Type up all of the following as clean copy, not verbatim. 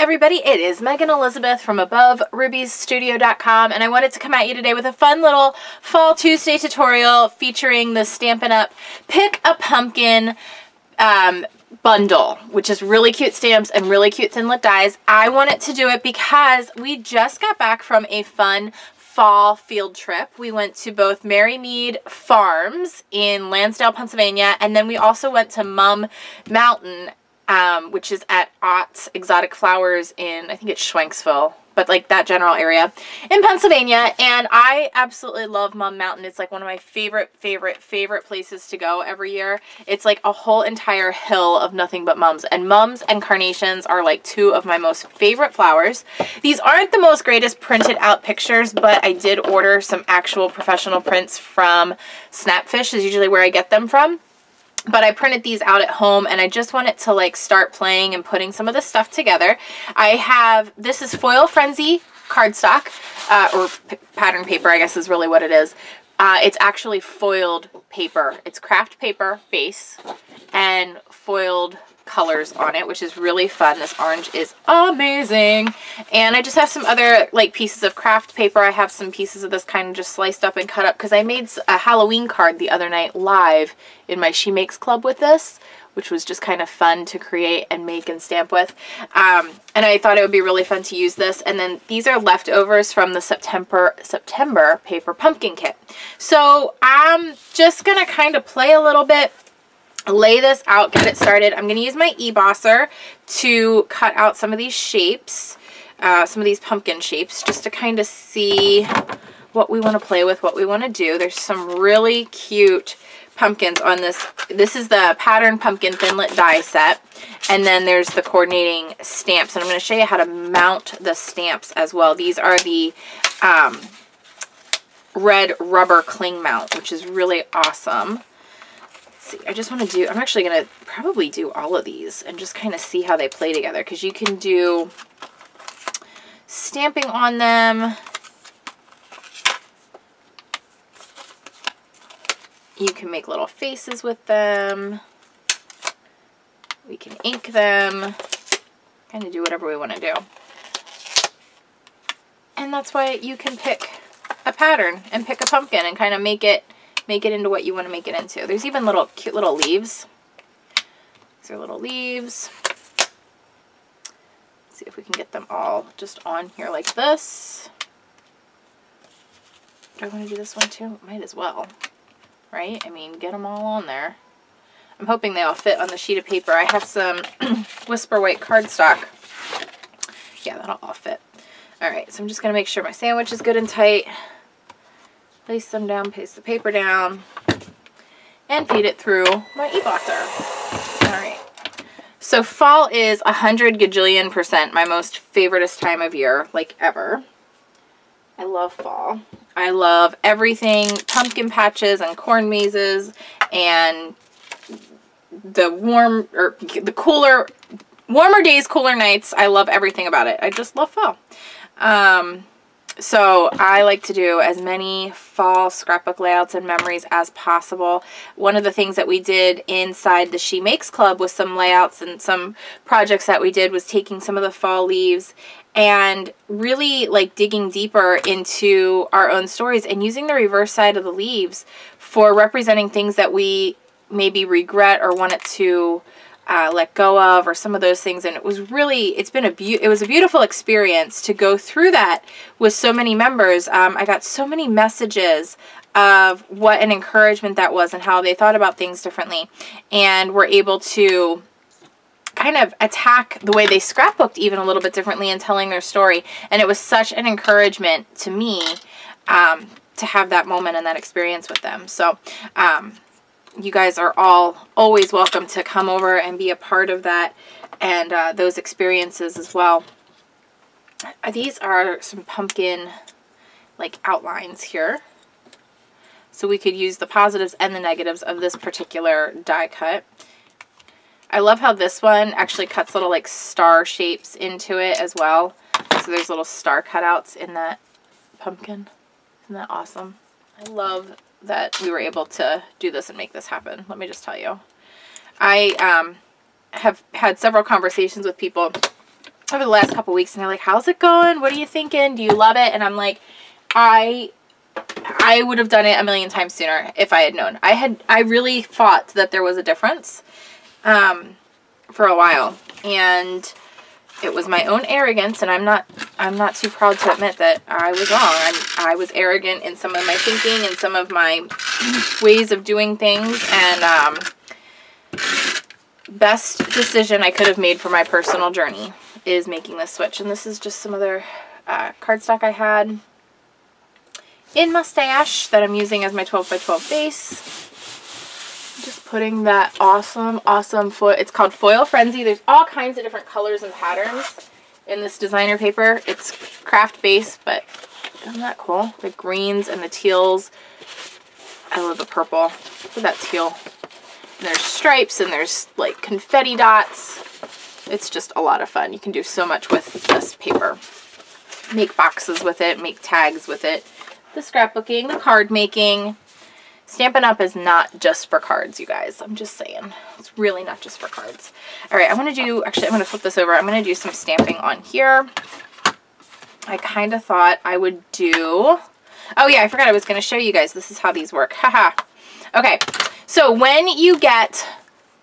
everybody, it is Megan Elizabeth from AboveRubiesStudio.com, and I wanted to come at you today with a fun little Fall Tuesday tutorial featuring the Stampin' Up Pick a Pumpkin bundle, which is really cute stamps and really cute thinlit dies. I wanted to do it because we just got back from a fun fall field trip. We went to both Marymead Farms in Lansdale, Pennsylvania, and then we also went to Mum Mountain, which is at Ott's Exotic Flowers in, I think it's Schwenksville, but like that general area in Pennsylvania. And I absolutely love Mum Mountain. It's like one of my favorite places to go every year. It's like a whole entire hill of nothing but mums. And mums and carnations are like two of my most favorite flowers. These aren't the most greatest printed out pictures, but I did order some actual professional prints from Snapfish, is usually where I get them from. But I printed these out at home, and I just wanted to like start playing and putting some of this stuff together. This is Foil Frenzy cardstock, or pattern paper, I guess is really what it is. It's actually foiled paper. It's craft paper base and foiled colors on it, which is really fun. This orange is amazing. And I just have some other like pieces of craft paper. I have some pieces of this kind of just sliced up and cut up because I made a Halloween card the other night live in my She Makes Club with this, which was just kind of fun to create and make and stamp with. And I thought it would be really fun to use this. And then these are leftovers from the September paper pumpkin kit. So I'm just gonna kind of play a little bit, lay this out, get it started. I'm going to use my e-bosser to cut out some of these shapes, some of these pumpkin shapes, just to kind of see what we want to play with, what we want to do. There's some really cute pumpkins on this. This is the pattern pumpkin thinlit die set, and then there's the coordinating stamps, and I'm going to show you how to mount the stamps as well. These are the red rubber cling mount, which is really awesome. I just want to do, I'm actually going to probably do all of these and just kind of see how they play together, because you can do stamping on them. You can make little faces with them. We can ink them. Kind of do whatever we want to do. And that's why you can pick a pattern and pick a pumpkin and kind of make it into what you want to make it into. There's even cute little leaves. These are little leaves. Let's see if we can get them all just on here like this. Do I want to do this one too? Might as well, right? I mean, get them all on there. I'm hoping they all fit on the sheet of paper. I have some Whisper White cardstock. Yeah, that'll all fit. Alright, so I'm just going to make sure my sandwich is good and tight. Place them down, paste the paper down, and feed it through my e-bosser. Alright. So fall is 100 gajillion% my most favoriteest time of year, like ever. I love fall. I love everything, pumpkin patches and corn mazes, and the warmer days, cooler nights. I love everything about it. I just love fall. So I like to do as many fall scrapbook layouts and memories as possible. One of the things that we did inside the She Makes Club with some layouts and some projects that we did was taking some of the fall leaves and really like digging deeper into our own stories and using the reverse side of the leaves for representing things that we maybe regret or wanted to let go of, or some of those things. And it was really, it was a beautiful experience to go through that with so many members. I got so many messages of what an encouragement that was and how they thought about things differently, and were able to kind of attack the way they scrapbooked even a little bit differently in telling their story. And it was such an encouragement to me to have that moment and that experience with them. So you guys are all always welcome to come over and be a part of that and those experiences as well. These are some pumpkin like outlines here. So we could use the positives and the negatives of this particular die cut. I love how this one actually cuts little like star shapes into it as well. So there's little star cutouts in that pumpkin. Isn't that awesome? I love that we were able to do this and make this happen. Let me just tell you. I have had several conversations with people over the last couple weeks, and they're like, how's it going? What are you thinking? Do you love it? And I'm like, I would have done it a million times sooner if I had known. I really thought that there was a difference for a while, and it was my own arrogance, and I'm not too proud to admit that I was wrong. I was arrogant in some of my thinking and some of my ways of doing things, and best decision I could have made for my personal journey is making this switch. And this is just some other cardstock I had in my stash that I'm using as my 12 by 12 base. Just putting that awesome foil. It's called Foil Frenzy. There's all kinds of different colors and patterns in this designer paper. It's craft base, but isn't that cool? The greens and the teals. I love the purple. Look at that teal. And there's stripes and there's like confetti dots. It's just a lot of fun. You can do so much with this paper. Make boxes with it, make tags with it. The scrapbooking, the card making. Stampin' Up! Is not just for cards, you guys. I'm just saying. It's really not just for cards. Alright, I'm going to do, actually I'm going to flip this over. I'm going to do some stamping on here. I kind of thought I would do, oh yeah, I forgot I was going to show you guys. This is how these work. Haha. Okay, so when you get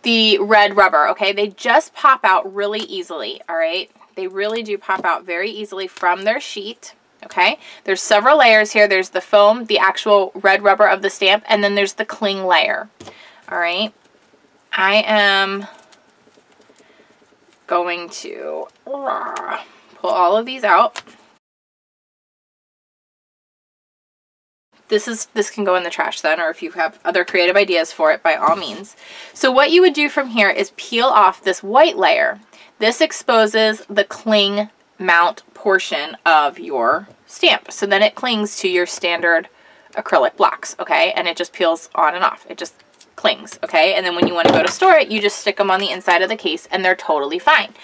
the red rubber, okay, they just pop out really easily, alright? They really do pop out very easily from their sheet. Okay, there's several layers here. There's the foam, the actual red rubber of the stamp, and then there's the cling layer. All right, I am going to pull all of these out. This can go in the trash then, or if you have other creative ideas for it, by all means. So what you would do from here is peel off this white layer. This exposes the cling mount portion of your stamp. So then it clings to your standard acrylic blocks, okay? And it just peels on and off. It just clings, okay? And then when you want to go to store it, you just stick them on the inside of the case and they're totally fine.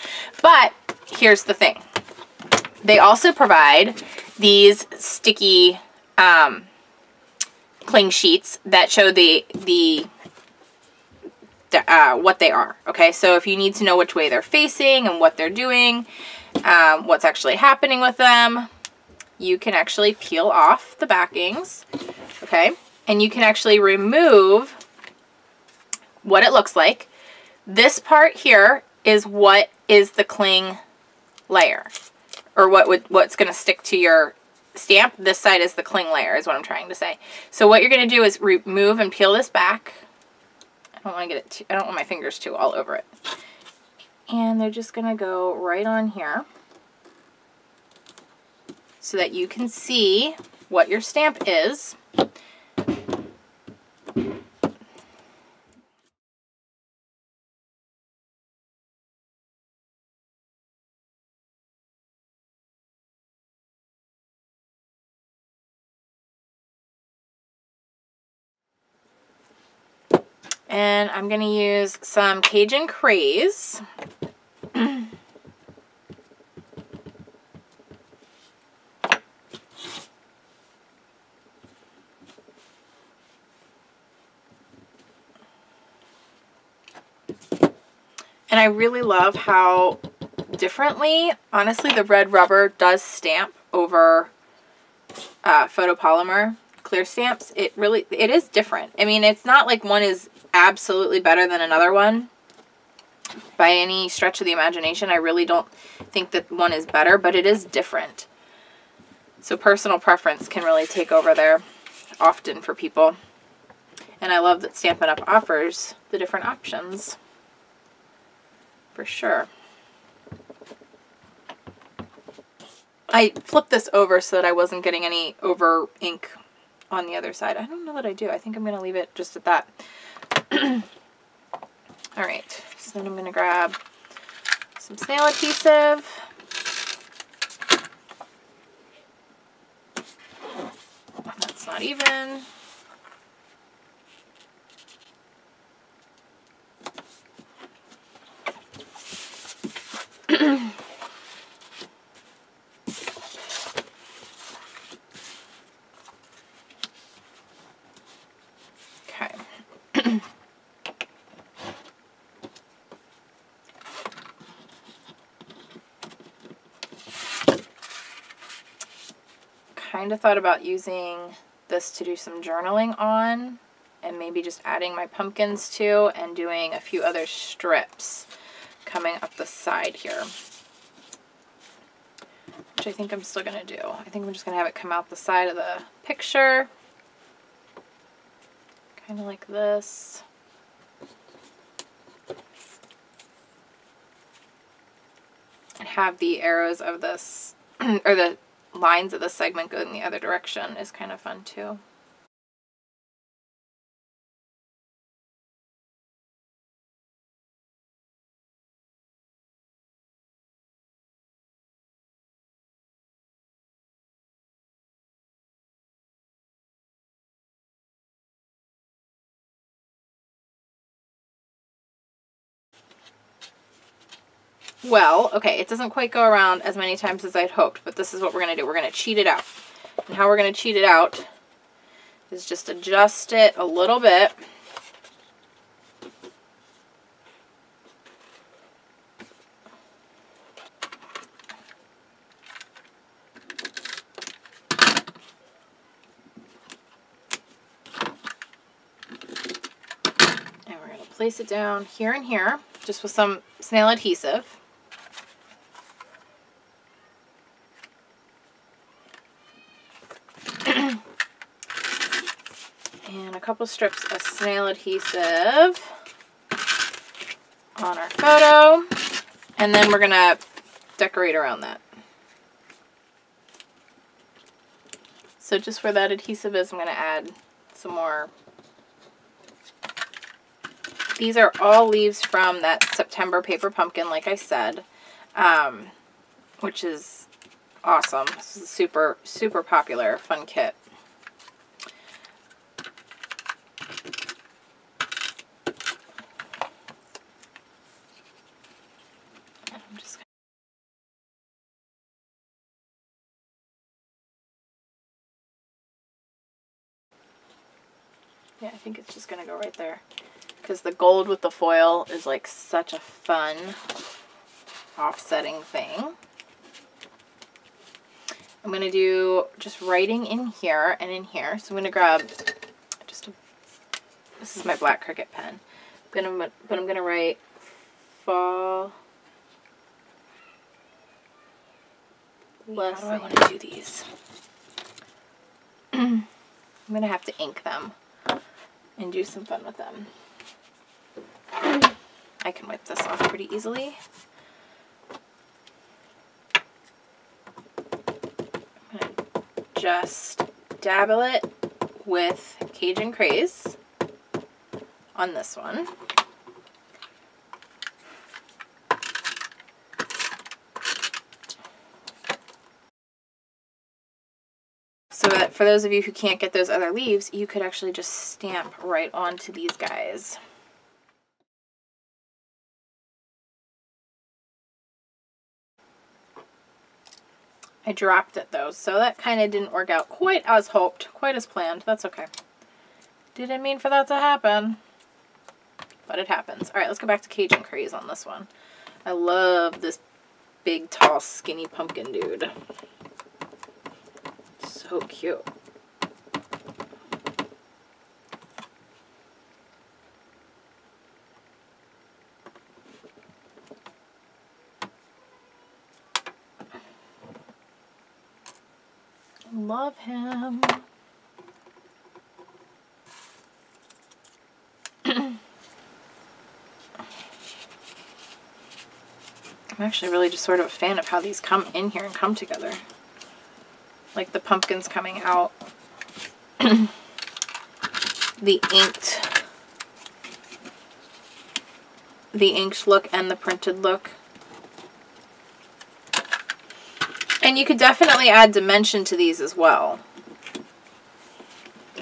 But here's the thing. They also provide these sticky cling sheets that show what they are, okay? So if you need to know which way they're facing and what they're doing, what's actually happening with them, you can actually peel off the backings, okay? And you can actually remove what it looks like. This part here is what is the cling layer, or what's going to stick to your stamp. This side is the cling layer, is what I'm trying to say. So what you're going to do is remove and peel this back. I don't want to get it I don't want my fingers too all over it. And they're just going to go right on here so that you can see what your stamp is. And I'm going to use some Cajun Craze. And I really love how differently, honestly, the red rubber does stamp over photopolymer clear stamps. It is different. I mean, it's not like one is absolutely better than another one by any stretch of the imagination. I really don't think that one is better, but it is different. So personal preference can really take over there often for people. And I love that Stampin' Up! Offers the different options. For sure. I flipped this over so that I wasn't getting any over ink on the other side. I don't know that I do. I think I'm going to leave it just at that. Alright, so then I'm going to grab some snail adhesive. That's not even. kind of thought about using this to do some journaling on, and maybe just adding my pumpkins to, and doing a few other strips coming up the side here, which I think I'm still going to do. I think I'm just going to have it come out the side of the picture, kind of like this. And have the arrows of this, or the lines of the segment go in the other direction is kind of fun too. Well, okay, it doesn't quite go around as many times as I'd hoped, but this is what we're going to do. We're going to cheat it out. And how we're going to cheat it out is just adjust it a little bit. And we're going to place it down here and here, just with some snail adhesive. And a couple strips of snail adhesive on our photo, and then we're going to decorate around that. So just where that adhesive is, I'm going to add some more. These are all leaves from that September paper pumpkin, like I said, which is awesome. This is a super, super popular fun kit. Yeah, I think it's just going to go right there, because the gold with the foil is like such a fun offsetting thing. I'm going to do just writing in here and in here. So I'm going to grab just a, this is my black Cricut pen. But I'm going to write fall. How do I want to do these? I'm going to have to ink them and do some fun with them. I can wipe this off pretty easily. I'm going to just dabble it with Cajun Craze on this one. So that for those of you who can't get those other leaves, you could actually just stamp right onto these guys. I dropped it though, so that kind of didn't work out quite as hoped, quite as planned. That's okay. Didn't mean for that to happen, but it happens. All right, let's go back to Cajun Craze on this one. I love this big, tall, skinny pumpkin dude. So cute. Love him. I'm actually really just sort of a fan of how these come in here and come together. Like the pumpkins coming out. The inked look and the printed look. And you could definitely add dimension to these as well.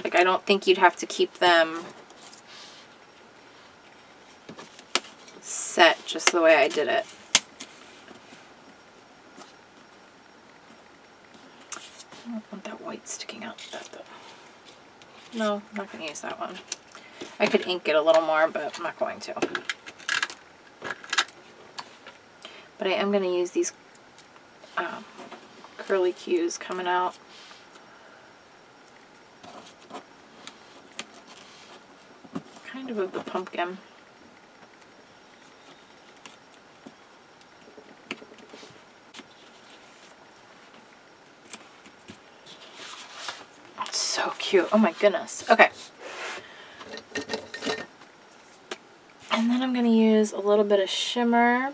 Like, I don't think you'd have to keep them set just the way I did it. I don't want that white sticking out like that though. No, I'm not going to use that one. I could ink it a little more, but I'm not going to. But I am going to use these curly cues coming out. Kind of the pumpkin. So cute. Oh my goodness. Okay. And then I'm going to use a little bit of shimmer.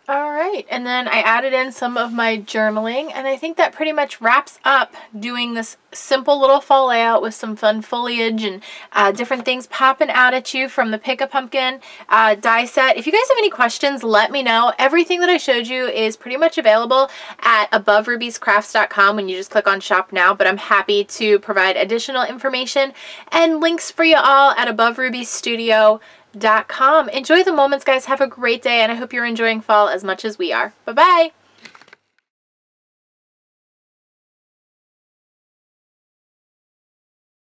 Alright, and then I added in some of my journaling, and I think that pretty much wraps up doing this simple little fall layout with some fun foliage and different things popping out at you from the Pick a Pumpkin die set. If you guys have any questions, let me know. Everything that I showed you is pretty much available at aboverubiescrafts.com when you just click on Shop Now, but I'm happy to provide additional information and links for you all at aboverubiesstudio.com. Enjoy the moments, guys. Have a great day, and I hope you're enjoying fall as much as we are. Bye-bye.